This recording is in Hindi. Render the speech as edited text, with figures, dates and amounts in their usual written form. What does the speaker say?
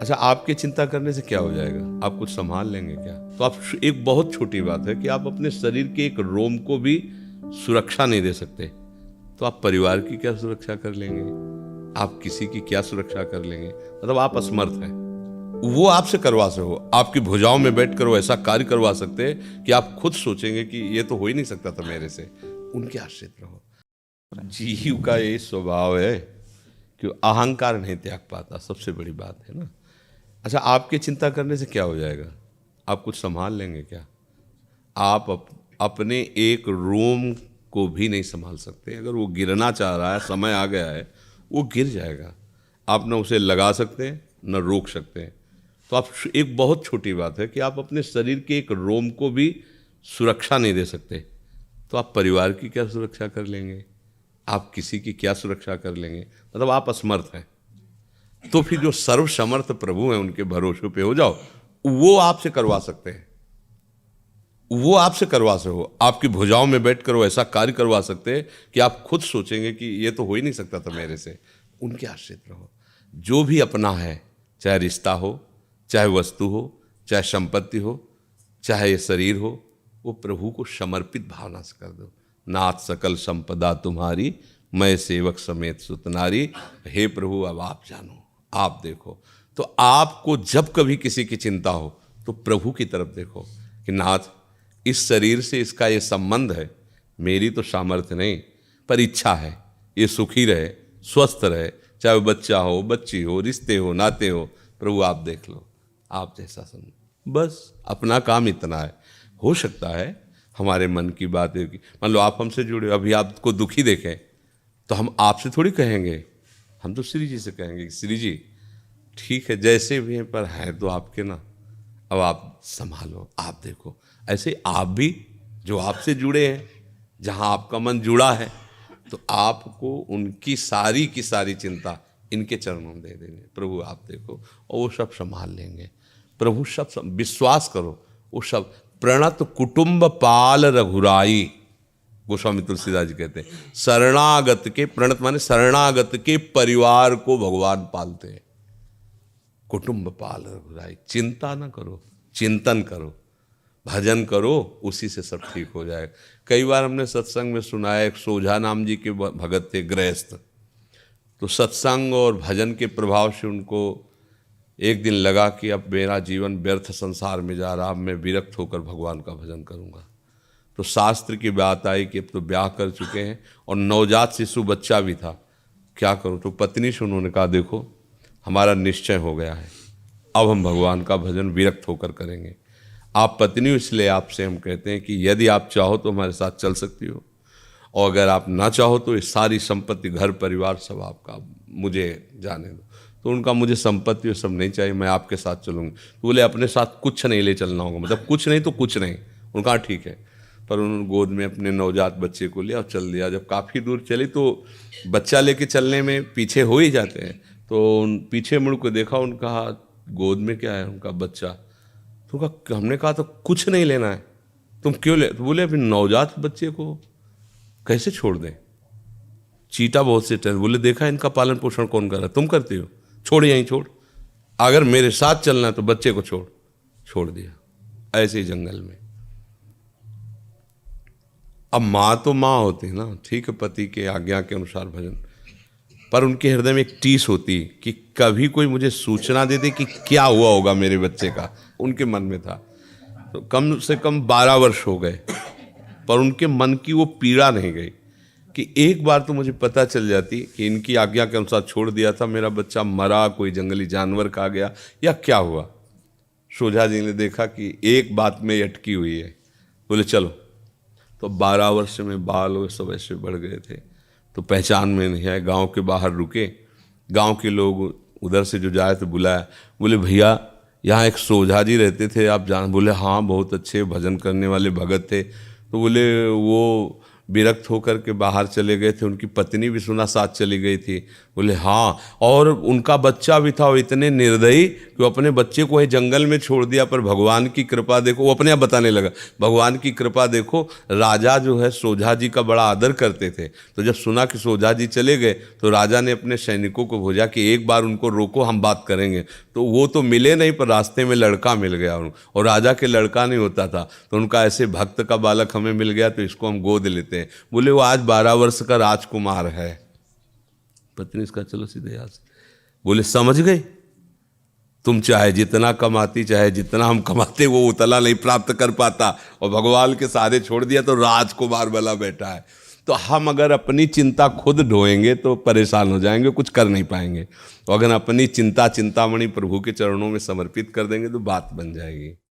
अच्छा, आपके चिंता करने से क्या हो जाएगा? आप कुछ संभाल लेंगे क्या? तो आप एक बहुत छोटी बात है कि आप अपने शरीर के एक रोम को भी सुरक्षा नहीं दे सकते, तो आप परिवार की क्या सुरक्षा कर लेंगे? आप किसी की क्या सुरक्षा कर लेंगे? मतलब आप असमर्थ हैं। वो आपसे करवा सको, आपकी भुजाओं में बैठकर वो ऐसा कार्य करवा सकते हैं कि आप खुद सोचेंगे कि ये तो हो ही नहीं सकता था मेरे से। उनके आश्रित रहो। जीव का ये स्वभाव है कि अहंकार नहीं त्याग पाता, सबसे बड़ी बात है ना। अच्छा, आपके चिंता करने से क्या हो जाएगा? आप कुछ संभाल लेंगे क्या? आप अपने एक रोम को भी नहीं संभाल सकते। अगर वो गिरना चाह रहा है, समय आ गया है, वो गिर जाएगा। आप न उसे लगा सकते हैं न रोक सकते हैं। तो आप एक बहुत छोटी बात है कि आप अपने शरीर के एक रोम को भी सुरक्षा नहीं दे सकते, तो आप परिवार की क्या सुरक्षा कर लेंगे? आप किसी की क्या सुरक्षा कर लेंगे? मतलब आप असमर्थ हैं। तो फिर जो सर्वसमर्थ प्रभु हैं उनके भरोसे पे हो जाओ, वो आपसे करवा सकते हैं। वो आपसे करवा सको, आपकी भुजाओं में बैठकर वो ऐसा कार्य करवा सकते हैं कि आप खुद सोचेंगे कि ये तो हो ही नहीं सकता था मेरे से। उनके आश्रित रहो। जो भी अपना है, चाहे रिश्ता हो, चाहे वस्तु हो, चाहे संपत्ति हो, चाहे ये शरीर हो, वो प्रभु को समर्पित भावना से कर दो। नाथ सकल संपदा तुम्हारी, मैं सेवक समेत सुतनारी। हे प्रभु, अब आप जानो, आप देखो। तो आपको जब कभी किसी की चिंता हो तो प्रभु की तरफ देखो कि नाथ, इस शरीर से इसका ये संबंध है, मेरी तो सामर्थ्य नहीं, पर इच्छा है ये सुखी रहे, स्वस्थ रहे, चाहे वो बच्चा हो, बच्ची हो, रिश्ते हो, नाते हो। प्रभु आप देख लो, आप जैसा समझो। बस अपना काम इतना है। हो सकता है हमारे मन की बात है कि मान लो आप हमसे जुड़े, अभी आपको दुखी देखें तो हम आपसे थोड़ी कहेंगे, हम तो श्री जी से कहेंगे कि श्री जी ठीक है, जैसे भी हैं पर हैं तो आपके ना, अब आप संभालो, आप देखो। ऐसे आप भी जो आपसे जुड़े हैं, जहाँ आपका मन जुड़ा है, तो आपको उनकी सारी की सारी चिंता इनके चरणों में दे देंगे। प्रभु आप देखो, और वो सब संभाल लेंगे। प्रभु सब विश्वास करो, वो सब। प्रणत कुटुंब पाल रघुराई, गोस्वामी तुलसीदास जी कहते हैं। शरणागत के, प्रणत माने शरणागत के परिवार को भगवान पालते हैं। कुटुंब पाल रघुराई। चिंता ना करो, चिंतन करो, भजन करो, उसी से सब ठीक हो जाएगा। कई बार हमने सत्संग में सुना है, एक सोझा नाम जी के भगत थे, गृहस्थ। तो सत्संग और भजन के प्रभाव से उनको एक दिन लगा कि अब मेरा जीवन व्यर्थ संसार में जा रहा, अब मैं विरक्त होकर भगवान का भजन करूंगा। तो शास्त्र की बात आई कि अब तो ब्याह कर चुके हैं और नवजात शिशु बच्चा भी था, क्या करूं? तो पत्नी से उन्होंने कहा, देखो हमारा निश्चय हो गया है, अब हम भगवान का भजन विरक्त होकर करेंगे। आप पत्नी, इसलिए आपसे हम कहते हैं कि यदि आप चाहो तो हमारे साथ चल सकती हो, और अगर आप ना चाहो तो ये सारी संपत्ति, घर परिवार सब आपका, मुझे जाने दो। तो उनका, मुझे संपत्ति सब नहीं चाहिए, मैं आपके साथ चलूँगी। तो बोले अपने साथ कुछ नहीं ले चलना होगा, मतलब कुछ नहीं तो कुछ नहीं। उनका ठीक है। पर उन्होंने गोद में अपने नवजात बच्चे को लिया और चल दिया। जब काफ़ी दूर चले तो बच्चा लेके चलने में पीछे हो ही जाते हैं, तो पीछे मुड़ को देखा, उनका गोद में क्या है? उनका बच्चा। तो हमने कहा तो कुछ नहीं लेना है, तुम क्यों ले? तो बोले अभी नवजात बच्चे को कैसे छोड़ दें? चीता बहुत से टहल। बोले देखा इनका पालन पोषण कौन कर रहा है? तुम करती हो, छोड़, यहीं छोड़। अगर मेरे साथ चलना है तो बच्चे को छोड़ दिया ऐसे ही जंगल में। अब माँ तो माँ होती है ना, ठीक है, पति के आज्ञा के अनुसार भजन, पर उनके हृदय में एक टीस होती कि कभी कोई मुझे सूचना दे दे कि क्या हुआ होगा मेरे बच्चे का, उनके मन में था। तो कम से कम 12 वर्ष हो गए, पर उनके मन की वो पीड़ा नहीं गई कि एक बार तो मुझे पता चल जाती कि इनकी आज्ञा के अनुसार छोड़ दिया था, मेरा बच्चा मरा, कोई जंगली जानवर खा गया या क्या हुआ। सोझा जी ने देखा कि एक बात में अटकी हुई है। बोले चलो। तो 12 वर्ष में बाल और सब ऐसे बढ़ गए थे, तो पहचान में नहीं आए। गांव के बाहर रुके, गांव के लोग उधर से जो जाए तो बुलाया। बोले भैया यहाँ एक सोझा जी रहते थे, आप जान? बोले हाँ, बहुत अच्छे भजन करने वाले भगत थे। तो बोले वो विरक्त होकर के बाहर चले गए थे। उनकी पत्नी भी सुना साथ चली गई थी। बोले हाँ, और उनका बच्चा भी था, वो इतने निर्दयी कि वो अपने बच्चे को वही जंगल में छोड़ दिया। पर भगवान की कृपा देखो, वो अपने आप बताने लगा, भगवान की कृपा देखो, राजा जो है सोझा जी का बड़ा आदर करते थे। तो जब सुना कि सोझा जी चले गए तो राजा ने अपने सैनिकों को भेजा कि एक बार उनको रोको, हम बात करेंगे। तो वो तो मिले नहीं, पर रास्ते में लड़का मिल गया उनको, और राजा के लड़का नहीं होता था, तो उनका ऐसे भक्त का बालक हमें मिल गया, तो इसको हम गोद लेते हैं। बोले वो आज 12 वर्ष का राजकुमार है। पत्नी इसका चलो सीधे यहाँ से। बोले समझ गए, तुम चाहे जितना कमाती, चाहे जितना हम कमाते, वो उतना नहीं प्राप्त कर पाता, और भगवान के सहारे छोड़ दिया तो राजकुमार बना बैठा है। तो हम अगर अपनी चिंता खुद ढोएंगे तो परेशान हो जाएंगे, कुछ कर नहीं पाएंगे। तो अगर अपनी चिंतामणि प्रभु के चरणों में समर्पित कर देंगे तो बात बन जाएगी।